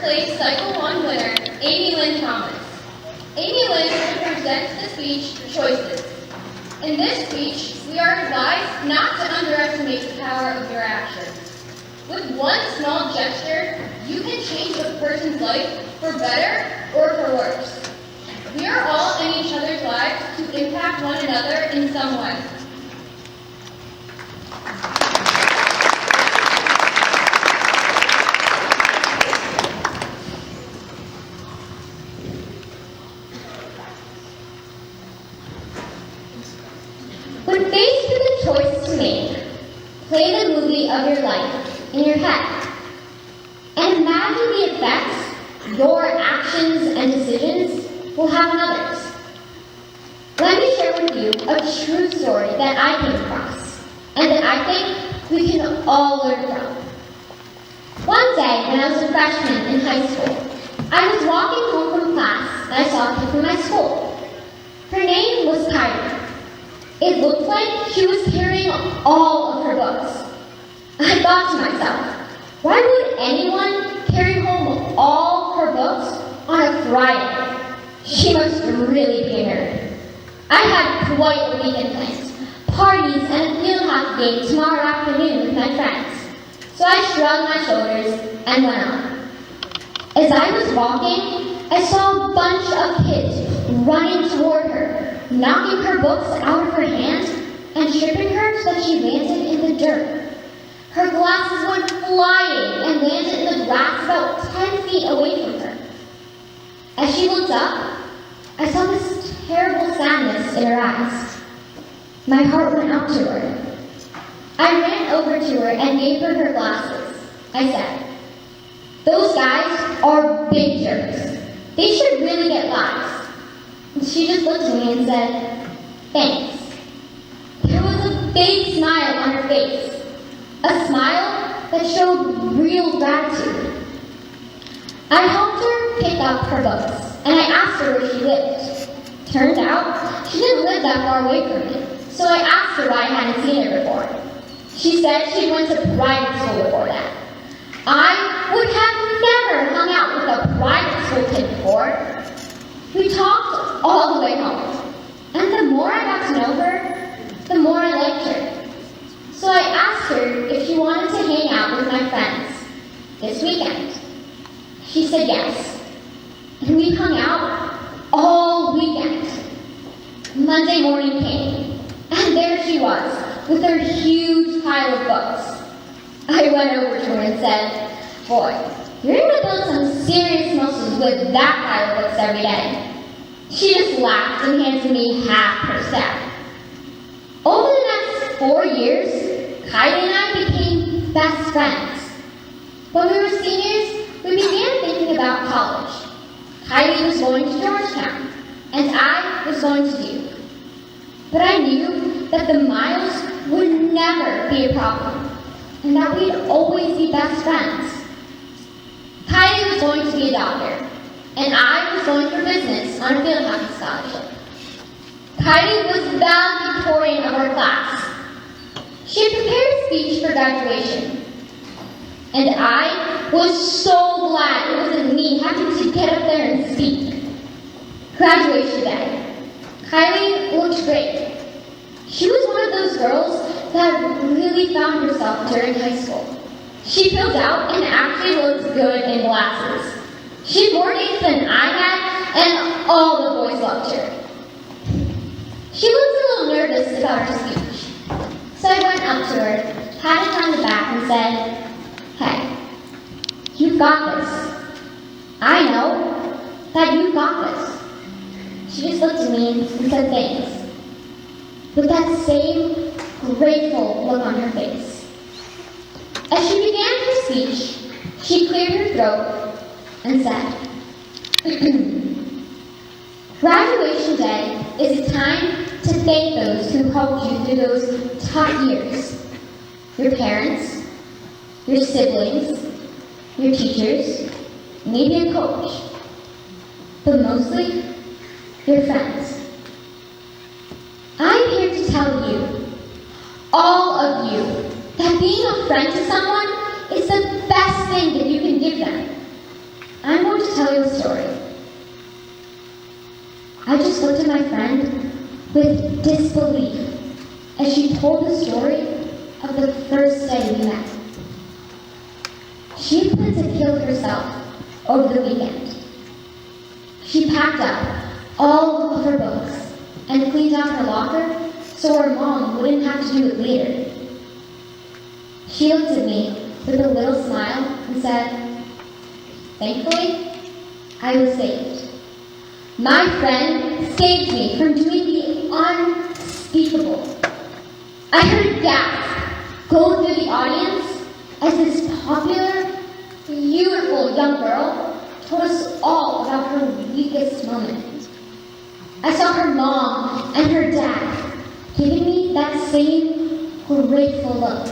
place Cycle 1 winner, Amilyn Thomas. Amilyn will present the speech, Choices. In this speech, we are advised not to underestimate the power of your actions. With one small gesture, you can change a person's life for better or for worse. We are all in each other's lives to impact one another in some way. When faced with a choice to make, play the movie of your life in your head and imagine the effects your actions and decisions will have on others. Let me share with you a true story that I came across and that I think we can all learn from. One day when I was a freshman in high school, I was walking home from class and I saw a kid from my school. Her name was Kylie. It looked like she was carrying all of her books. I thought to myself, why would anyone carry home all her books on a Friday? She must really be a nerd. I had quite a weekend planned, parties and a field hockey game tomorrow afternoon with my friends. So I shrugged my shoulders and went on. As I was walking, I saw a bunch of kids running toward her, knocking her books out of her hand and tripping her so that she landed in the dirt. Her glasses went flying and landed in the grass about 10 feet away from her. As she looked up, I saw this terrible sadness in her eyes. My heart went out to her. I ran over to her and gave her her glasses. I said, "Those guys are big jerks. They should really get lives." She just looked at me and said, "Thanks." There was a big smile on her face, a smile that showed real gratitude. I helped her pick up her books, and I asked her where she lived. Turned out, she didn't live that far away from me, so I asked her why I hadn't seen her before. She said she went to private school before that. I would have never hung out with a private school kid before. We talked all the way home, and the more I got to know her, the more I liked her. So I asked her if she wanted to hang out with my friends this weekend. She said yes, and we hung out all weekend. Monday morning came, and there she was, with her huge pile of books. I went over to her and said, "Boy, you're going to build some serious muscles with that pile of books every day." She just laughed and handed me half her stack. Over the next 4 years, Kylie and I became best friends. When we were seniors, we began thinking about college. Kylie was going to Georgetown, and I was going to Duke. But I knew that the miles would never be a problem, and that we'd always be best friends. Kylie was going to be a doctor, and I was going for business on a field hockey scholarship. Kylie was the valedictorian of our class. She had prepared a speech for graduation, and I was so glad it wasn't me having to get up there and speak. Graduation day. Kylie looked great. She was one of those girls that really found herself during high school. She filled out and actually looked good in glasses. She had more A's than I had, and all the boys loved her. She looked a little nervous about her speech. So I went up to her, patted her on the back, and said, "Hey, you've got this. I know that you've got this." She just looked at me and said thanks, with that same grateful look on her face. As she began her speech, she cleared her throat and said, "Graduation day is a time to thank those who helped you through those tough years. Your parents, your siblings, your teachers, maybe a coach, but mostly your friends. I'm here to tell you, all of you, that being a friend to someone is the best thing that you can give them. going to tell you a story. I just looked at my friend with disbelief as she told the story of the first day we met. She had planned to kill herself over the weekend. She packed up all of her books and cleaned out her locker so her mom wouldn't have to do it later. She looked at me with a little smile and said, "Thankfully, I was saved." My friend saved me from doing the unspeakable. I heard a gasp go through the audience as this popular, beautiful young girl told us all about her weakest moment. I saw her mom and her dad giving me that same grateful look.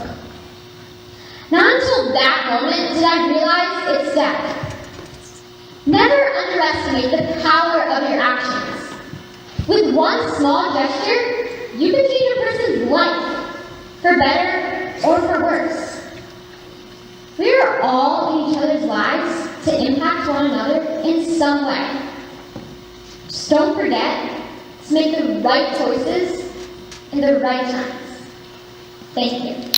Not until that moment did I realize its depth. Never underestimate the power of your actions. With one small gesture, you can change a person's life, for better or for worse. We are all in each other's lives to impact one another in some way. Just don't forget to make the right choices in the right times. Thank you.